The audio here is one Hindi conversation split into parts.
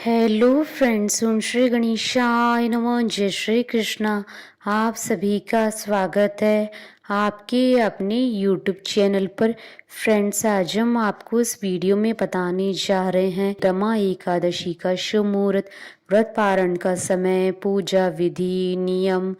हेलो फ्रेंड्स, ओम श्री गणेशाय नमः। जय श्री कृष्णा। आप सभी का स्वागत है आपके अपने यूट्यूब चैनल पर। फ्रेंड्स, आज हम आपको इस वीडियो में बताने जा रहे हैं रमा एकादशी का शुभ मुहूर्त, व्रत पारण का समय, पूजा विधि, नियम,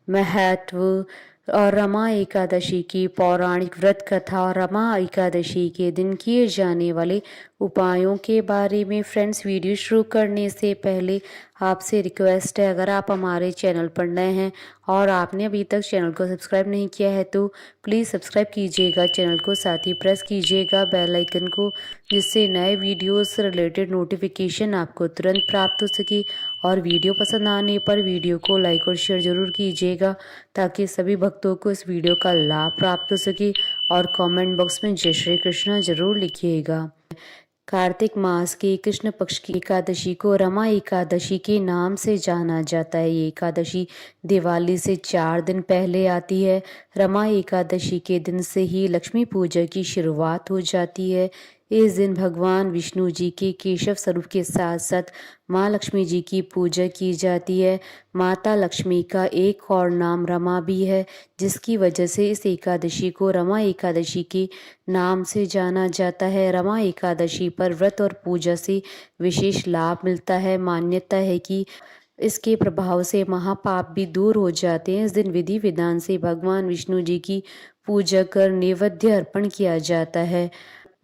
महत्व और रमा एकादशी की पौराणिक व्रत कथा और रमा एकादशी के दिन किए जाने वाले उपायों के बारे में। फ्रेंड्स, वीडियो शुरू करने से पहले आपसे रिक्वेस्ट है, अगर आप हमारे चैनल पर नए हैं और आपने अभी तक चैनल को सब्सक्राइब नहीं किया है तो प्लीज़ सब्सक्राइब कीजिएगा चैनल को, साथ ही प्रेस कीजिएगा बेल आइकन को, जिससे नए वीडियोस से रिलेटेड नोटिफिकेशन आपको तुरंत प्राप्त हो सके। और वीडियो पसंद आने पर वीडियो को लाइक और शेयर ज़रूर कीजिएगा ताकि सभी भक्तों को इस वीडियो का लाभ प्राप्त हो सके। और कमेंट बॉक्स में जय श्री कृष्ण जरूर लिखिएगा। कार्तिक मास की कृष्ण पक्ष की एकादशी को रमा एकादशी के नाम से जाना जाता है। ये एकादशी दिवाली से 4 दिन पहले आती है। रमा एकादशी के दिन से ही लक्ष्मी पूजा की शुरुआत हो जाती है। इस दिन भगवान विष्णु जी के केशव स्वरूप के साथ साथ माँ लक्ष्मी जी की पूजा की जाती है। माता लक्ष्मी का एक और नाम रमा भी है, जिसकी वजह से इस एकादशी को रमा एकादशी के नाम से जाना जाता है। रमा एकादशी पर व्रत और पूजा से विशेष लाभ मिलता है। मान्यता है कि इसके प्रभाव से महापाप भी दूर हो जाते हैं। इस दिन विधि विधान से भगवान विष्णु जी की पूजा कर नैवेद्य अर्पण किया जाता है।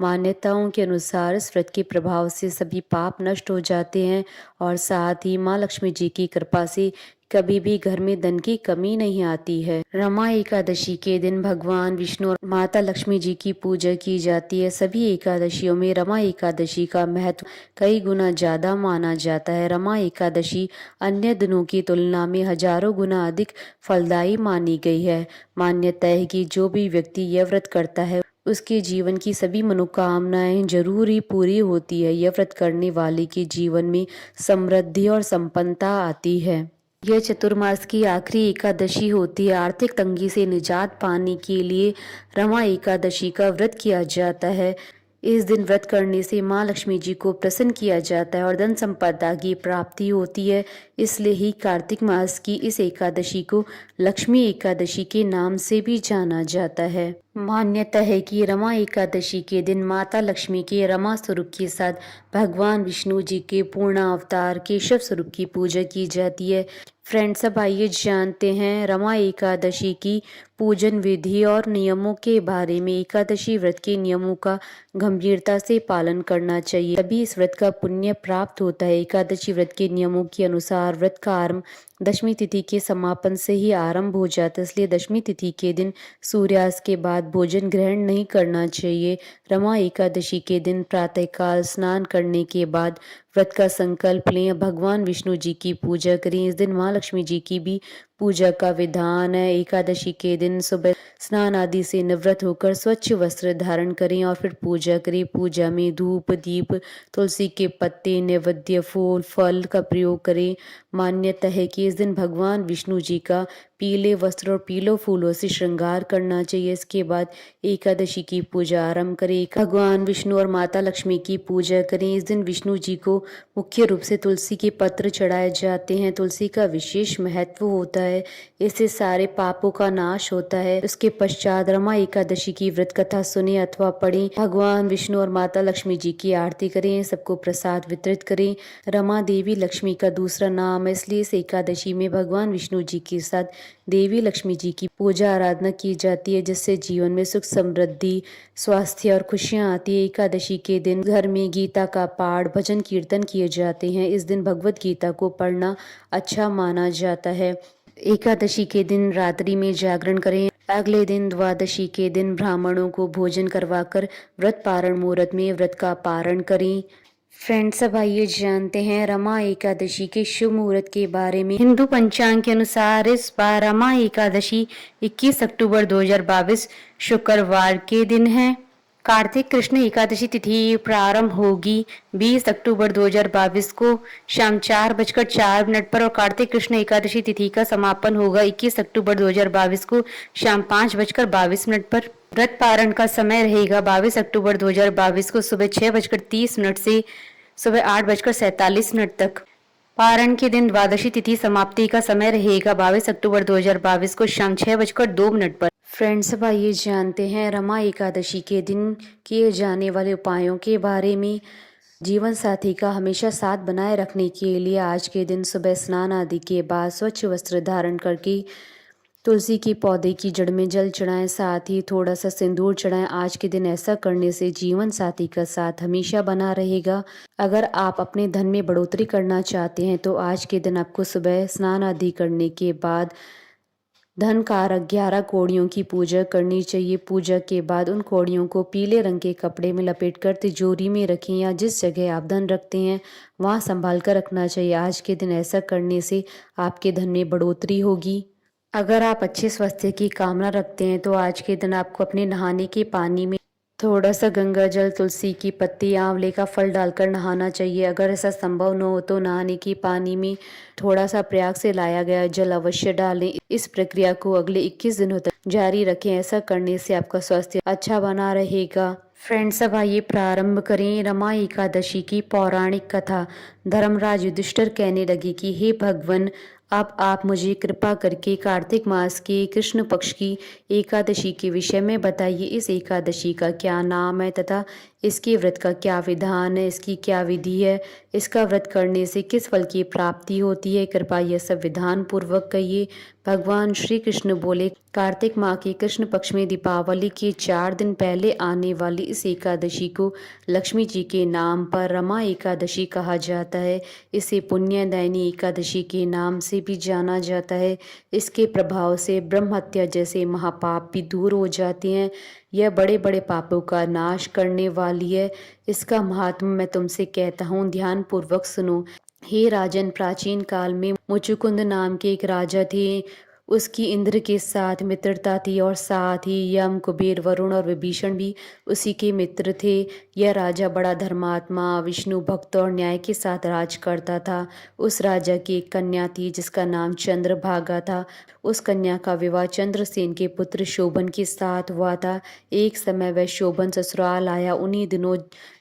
मान्यताओं के अनुसार इस व्रत के प्रभाव से सभी पाप नष्ट हो जाते हैं और साथ ही माँ लक्ष्मी जी की कृपा से कभी भी घर में धन की कमी नहीं आती है। रमा एकादशी के दिन भगवान विष्णु और माता लक्ष्मी जी की पूजा की जाती है। सभी एकादशियों में रमा एकादशी का महत्व कई गुना ज्यादा माना जाता है। रमा एकादशी अन्य दिनों की तुलना में हजारों गुना अधिक फलदायी मानी गई है। मान्यता है कि जो भी व्यक्ति यह व्रत करता है उसके जीवन की सभी मनोकामनाएं जरूर ही पूरी होती है। यह व्रत करने वाले के जीवन में समृद्धि और संपन्नता आती है। यह चतुर्मास की आखिरी एकादशी होती है। आर्थिक तंगी से निजात पाने के लिए रमा एकादशी का व्रत किया जाता है। इस दिन व्रत करने से माँ लक्ष्मी जी को प्रसन्न किया जाता है और धन संपदा की प्राप्ति होती है। इसलिए ही कार्तिक मास की इस एकादशी को लक्ष्मी एकादशी के नाम से भी जाना जाता है। मान्यता है कि रमा एकादशी के दिन माता लक्ष्मी के रमा स्वरूप के साथ भगवान विष्णु जी के पूर्ण अवतार केशव स्वरूप की पूजा की जाती है। फ्रेंड्स, अब आइए जानते हैं रमा एकादशी की पूजन विधि और नियमों के बारे में। एकादशी व्रत के नियमों का गंभीरता से पालन करना चाहिए, तभी इस व्रत का पुण्य प्राप्त होता है। एकादशी व्रत के नियमों के अनुसार व्रत का आरंभ दशमी तिथि के समापन से ही आरंभ हो जाता है। इसलिए दशमी तिथि के दिन सूर्यास्त के बाद भोजन ग्रहण नहीं करना चाहिए। रमा एकादशी के दिन प्रातःकाल स्नान करने के बाद व्रत का संकल्प लें, भगवान विष्णु जी की पूजा करें। इस दिन माँ लक्ष्मी जी की भी पूजा का विधान है। एकादशी के दिन सुबह स्नान आदि से निवृत्त होकर स्वच्छ वस्त्र धारण करें और फिर पूजा करें। पूजा में धूप, दीप, तुलसी के पत्ते, नैवेद्य, फूल, फल का प्रयोग करें। मान्यता है कि इस दिन भगवान विष्णु जी का पीले वस्त्र और पीले फूलों से श्रृंगार करना चाहिए। इसके बाद एकादशी की पूजा आरंभ करें। भगवान विष्णु और माता लक्ष्मी की पूजा करें। इस दिन विष्णु जी को मुख्य रूप से तुलसी के पत्र चढ़ाए जाते हैं। तुलसी का विशेष महत्व होता है, इससे सारे पापों का नाश होता है। उसके पश्चात रमा एकादशी की व्रत कथा सुने अथवा पढ़ें। भगवान विष्णु और माता लक्ष्मी जी की आरती करें, सबको प्रसाद वितरित करें। रमा देवी लक्ष्मी का दूसरा नाम है, इसलिए इस एकादशी में भगवान विष्णु जी के साथ देवी लक्ष्मी जी की पूजा आराधना की जाती है, जिससे जीवन में सुख, समृद्धि, स्वास्थ्य और खुशियां आती है। एकादशी के दिन घर में गीता का पाठ, भजन, कीर्तन किए जाते हैं। इस दिन भगवत गीता को पढ़ना अच्छा माना जाता है। एकादशी के दिन रात्रि में जागरण करें। अगले दिन द्वादशी के दिन ब्राह्मणों को भोजन करवाकर व्रत पारण मुहूर्त में व्रत का पारण करें। फ्रेंड्स, अब आइए जानते हैं रमा एकादशी के शुभ मुहूर्त के बारे में। हिंदू पंचांग के अनुसार इस बार रमा एकादशी 21 अक्टूबर 2022 शुक्रवार के दिन है। कार्तिक कृष्ण एकादशी तिथि प्रारंभ होगी 20 अक्टूबर 2022 को शाम 4:04 पर और कार्तिक कृष्ण एकादशी तिथि का समापन होगा 21 अक्टूबर 2022 को शाम 5:22 पर। व्रत पारण का समय रहेगा 22 अक्टूबर 2022 को सुबह 6:30 से सुबह 8:47 तक। पारण के दिन द्वादशी तिथि समाप्ति का समय रहेगा 22 अक्टूबर 2022 को शाम 6:02 पर। फ्रेंड्स, अब आइए जानते हैं रमा एकादशी के दिन किए जाने वाले उपायों के बारे में। जीवन साथी का हमेशा साथ बनाए रखने के लिए आज के दिन सुबह स्नान आदि के बाद स्वच्छ वस्त्र धारण करके तुलसी के पौधे की जड़ में जल चढ़ाएं, साथ ही थोड़ा सा सिंदूर चढ़ाएं। आज के दिन ऐसा करने से जीवन साथी का साथ हमेशा बना रहेगा। अगर आप अपने धन में बढ़ोतरी करना चाहते हैं तो आज के दिन आपको सुबह स्नान आदि करने के बाद धन कारक 11 कौड़ियों की पूजा करनी चाहिए। पूजा के बाद उन कौड़ियों को पीले रंग के कपड़े में लपेटकर तिजोरी में रखें या जिस जगह आप धन रखते हैं वहाँ संभाल कर रखना चाहिए। आज के दिन ऐसा करने से आपके धन में बढ़ोतरी होगी। अगर आप अच्छे स्वास्थ्य की कामना रखते हैं तो आज के दिन आपको अपने नहाने के पानी में थोड़ा सा गंगा जल, तुलसी की पत्ती, आंवले का फल डालकर नहाना चाहिए। अगर ऐसा संभव न हो तो नहाने के पानी में थोड़ा सा प्रयाग से लाया गया जल अवश्य डालें। इस प्रक्रिया को अगले 21 दिनों तक जारी रखें। ऐसा करने से आपका स्वास्थ्य अच्छा बना रहेगा। फ्रेंड्स, अब आइए प्रारंभ करें रमा एकादशी की पौराणिक कथा। धर्मराज युधिष्ठिर कहने लगे कि हे भगवान, अब आप मुझे कृपा करके कार्तिक मास के कृष्ण पक्ष की एकादशी के विषय में बताइए। इस एकादशी का क्या नाम है तथा इसके व्रत का क्या विधान है, इसकी क्या विधि है, इसका व्रत करने से किस फल की प्राप्ति होती है, कृपया यह सब विधान पूर्वक कहिए। भगवान श्री कृष्ण बोले, कार्तिक माह के कृष्ण पक्ष में दीपावली के 4 दिन पहले आने वाली इस एकादशी को लक्ष्मी जी के नाम पर रमा एकादशी कहा जाता है। इसे पुण्यदायिनी एकादशी के नाम से भी जाना जाता है। इसके प्रभाव से ब्रह्म हत्या जैसे महापाप भी दूर हो जाते हैं। यह बड़े बड़े पापों का नाश करने वाली है। इसका महात्म मैं तुमसे कहता हूँ, ध्यान पूर्वक सुनो। हे राजन, प्राचीन काल में मुचुकुंद नाम के एक राजा थे। उसकी इंद्र के साथ मित्रता थी और साथ ही यम, कुबेर, वरुण और विभीषण भी उसी के मित्र थे। यह राजा बड़ा धर्मात्मा, विष्णु भक्त और न्याय के साथ राज करता था। उस राजा की एक कन्या थी जिसका नाम चंद्रभागा था। उस कन्या का विवाह चंद्रसेन के पुत्र शोभन के साथ हुआ था। एक समय वह शोभन ससुराल आया। उन्हीं दिनों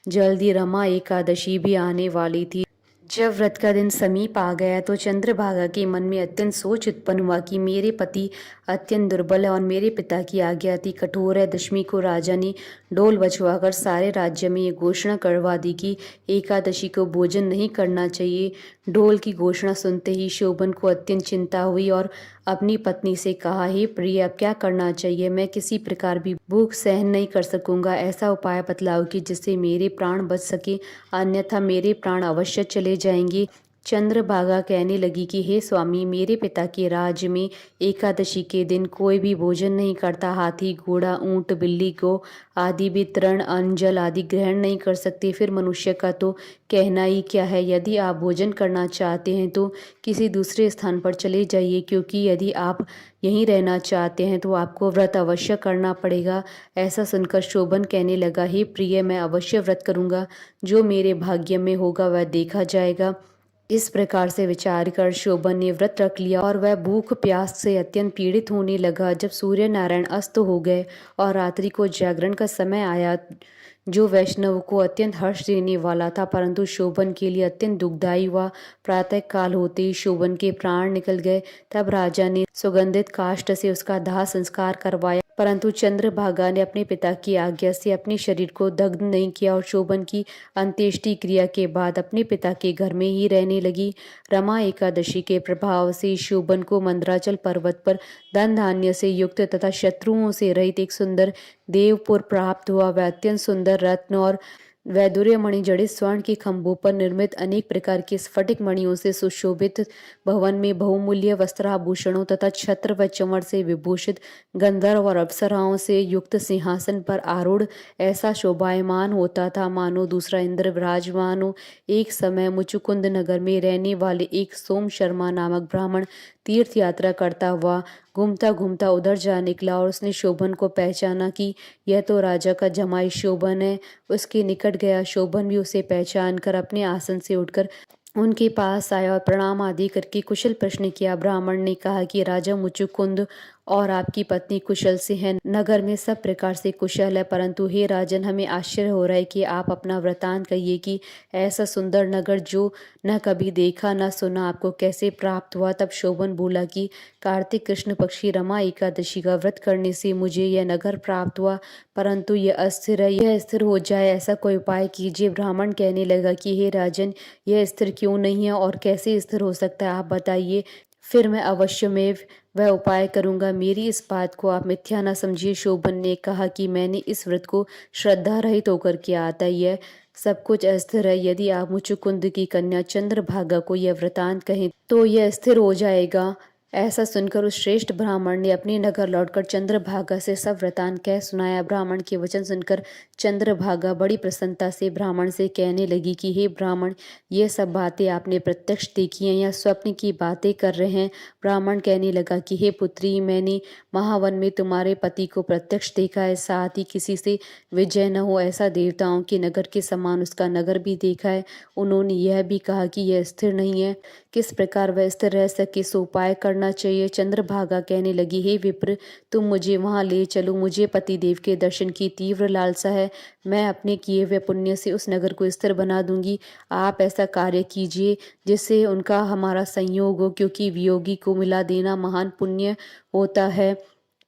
जल्दी रमा एकादशी भी आने वाली थी। जब व्रत का दिन समीप आ गया तो चंद्रभागा के मन में अत्यंत सोच उत्पन्न हुआ कि मेरे पति अत्यंत दुर्बल है और मेरे पिता की आज्ञा अति कठोर है। दशमी को राजा ने ढोल बजवाकर सारे राज्य में ये घोषणा करवा दी कि एकादशी को भोजन नहीं करना चाहिए। ढोल की घोषणा सुनते ही शोभन को अत्यंत चिंता हुई और अपनी पत्नी से कहा, हे प्रिय, अब क्या करना चाहिए? मैं किसी प्रकार भी भूख सहन नहीं कर सकूंगा। ऐसा उपाय बतलाओ कि जिससे मेरे प्राण बच सके, अन्यथा मेरे प्राण अवश्य चले जाएंगे। चंद्रभागा कहने लगी कि हे स्वामी, मेरे पिता के राज्य में एकादशी के दिन कोई भी भोजन नहीं करता। हाथी, घोड़ा, ऊंट, बिल्ली, गौ आदि भी तृण, अन्न, जल आदि ग्रहण नहीं कर सकते। फिर मनुष्य का तो कहना ही क्या है। यदि आप भोजन करना चाहते हैं तो किसी दूसरे स्थान पर चले जाइए, क्योंकि यदि आप यहीं रहना चाहते हैं तो आपको व्रत अवश्य करना पड़ेगा। ऐसा सुनकर शोभन कहने लगा, हे प्रिय, मैं अवश्य व्रत करूंगा। जो मेरे भाग्य में होगा वह देखा जाएगा। इस प्रकार से विचार कर शोभन ने व्रत रख लिया और वह भूख प्यास से अत्यंत पीड़ित होने लगा। जब सूर्य नारायण अस्त हो गए और रात्रि को जागरण का समय आया, जो वैष्णव को अत्यंत हर्ष देने वाला था परंतु शोभन के लिए अत्यंत दुखदायी हुआ। प्रातः काल होते ही शोभन के प्राण निकल गए। तब राजा ने सुगंधित काष्ठ से उसका दाह संस्कार करवाया, परंतु चंद्रभागा ने अपने पिता की आज्ञा से अपने शरीर को दग्ध नहीं किया और शोभन की अंत्येष्टि क्रिया के बाद अपने पिता के घर में ही रहने लगी। रमा एकादशी के प्रभाव से शोभन को मंदराचल पर्वत पर धन धान्य से युक्त तथा शत्रुओं से रहित एक सुंदर देवपुर प्राप्त हुआ। वह अत्यंत सुंदर रत्न और वैदुर्य मणि जड़ित स्वर्ण के खंभों पर निर्मित अनेक प्रकार के स्फटिक मणियों से सुशोभित भवन में बहुमूल्य वस्त्राभूषणों तथा छत्र व चंवर से विभूषित गंधर्व और अप्सराओं से युक्त सिंहासन पर आरूढ़ ऐसा शोभायमान होता था मानो दूसरा इंद्र विराजमान हो। एक समय मुचुकुंद नगर में रहने वाले एक सोम शर्मा नामक ब्राह्मण तीर्थ यात्रा करता हुआ घूमता घूमता उधर जा निकला और उसने शोभन को पहचाना कि यह तो राजा का जमाई शोभन है। उसके निकट गया। शोभन भी उसे पहचान कर अपने आसन से उठकर उनके पास आया और प्रणाम आदि करके कुशल प्रश्न किया। ब्राह्मण ने कहा कि राजा मुचुकुंद और आपकी पत्नी कुशल से है। नगर में सब प्रकार से कुशल है, परंतु हे राजन, हमें आश्चर्य हो रहा है कि आप अपना वृतांत कहिए कि ऐसा सुंदर नगर जो न कभी देखा न सुना आपको कैसे प्राप्त हुआ। तब शोभन बोला कि कार्तिक कृष्ण पक्ष की रमा एकादशी का व्रत करने से मुझे यह नगर प्राप्त हुआ, परंतु यह अस्थिर है, यह स्थिर हो जाए ऐसा कोई उपाय कीजिए। ब्राह्मण कहने लगा कि हे राजन, यह स्थिर क्यों नहीं है और कैसे स्थिर हो सकता है, आप बताइए, फिर मैं अवश्यमेव वह उपाय करूंगा। मेरी इस बात को आप मिथ्या न समझिए। शोभन ने कहा कि मैंने इस व्रत को श्रद्धा रहित होकर किया था, यह सब कुछ अस्थिर है। यदि आप मुचुकुंद की कन्या चंद्रभागा को यह वृतांत कहें तो यह स्थिर हो जाएगा। ऐसा सुनकर उस श्रेष्ठ ब्राह्मण ने अपने नगर लौटकर चंद्रभागा से सब वृतांत कह सुनाया। ब्राह्मण के वचन सुनकर चंद्रभागा बड़ी प्रसन्नता से ब्राह्मण से कहने लगी कि हे ब्राह्मण, ये सब बातें आपने प्रत्यक्ष देखी हैं या स्वप्न की बातें कर रहे हैं। ब्राह्मण कहने लगा कि हे पुत्री, मैंने महावन में तुम्हारे पति को प्रत्यक्ष देखा है, साथ ही किसी से विजय न हो ऐसा देवताओं के नगर के समान उसका नगर भी देखा है। उन्होंने यह भी कहा कि यह स्थिर नहीं है, किस प्रकार वह स्थिर रह सके सो उपाय करना चाहिए। चंद्रभागा कहने लगी, हे विप्र, तुम मुझे वहां ले चलो, मुझे पतिदेव के दर्शन की तीव्र लालसा है। मैं अपने किए हुए पुण्य से उस नगर को स्थिर बना दूंगी। आप ऐसा कार्य कीजिए जिससे उनका हमारा संयोग हो, क्योंकि वियोगी को मिला देना महान पुण्य होता है।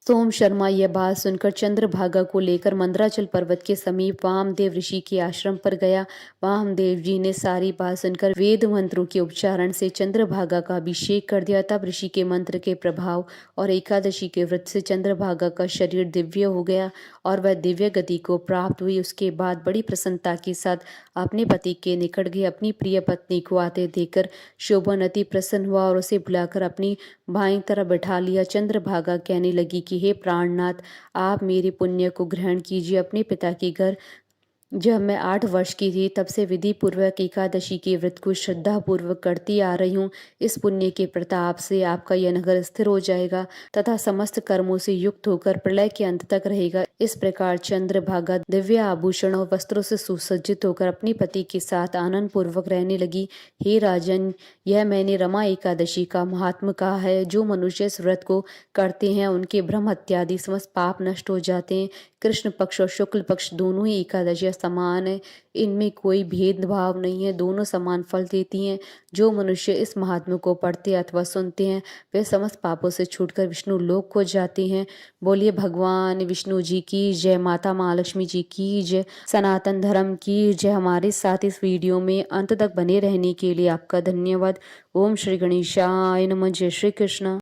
सोम शर्मा यह बात सुनकर चंद्रभागा को लेकर मंदराचल पर्वत के समीप वामदेव ऋषि के आश्रम पर गया। वामदेव जी ने सारी बात सुनकर वेद मंत्रों के उच्चारण से चंद्रभागा का अभिषेक कर दिया। तब ऋषि के मंत्र के प्रभाव और एकादशी के व्रत से चंद्रभागा का शरीर दिव्य हो गया और वह दिव्य गति को प्राप्त हुई। उसके बाद बड़ी प्रसन्नता के साथ अपने पति के निकट गई। अपनी प्रिय पत्नी को आते देखकर शोभन अति प्रसन्न हुआ और उसे बुलाकर अपनी बाईं तरफ बैठा लिया। चंद्रभागा कहने लगी कि हे प्राणनाथ, आप मेरे पुण्य को ग्रहण कीजिए। अपने पिता के घर जब मैं 8 वर्ष की थी तब से विधि पूर्वक एकादशी के व्रत को श्रद्धा पूर्वक करती आ रही हूँ। इस पुण्य के प्रताप से आपका यह नगर स्थिर हो जाएगा तथा समस्त कर्मों से युक्त होकर प्रलय के अंत तक रहेगा। इस प्रकार चंद्रभागा दिव्य आभूषण और वस्त्रों से सुसज्जित होकर अपने पति के साथ आनंद पूर्वक रहने लगी। हे राजन, यह मैंने रमा एकादशी का महात्म कहा है। जो मनुष्य इस व्रत को करते हैं उनके ब्रह्म इत्यादि समस्त पाप नष्ट हो जाते हैं। कृष्ण पक्ष और शुक्ल पक्ष दोनों ही एकादशियां समान है, इनमें कोई भेदभाव नहीं है, दोनों समान फल देती हैं। जो मनुष्य इस महात्म्य को पढ़ते अथवा सुनते हैं वे समस्त पापों से छूटकर विष्णु लोक को जाते हैं। बोलिए भगवान विष्णु जी की जय, माता महालक्ष्मी जी की जय, सनातन धर्म की जय। हमारे साथ इस वीडियो में अंत तक बने रहने के लिए आपका धन्यवाद। ओम श्री गणेशाय नमः। जय श्री कृष्ण।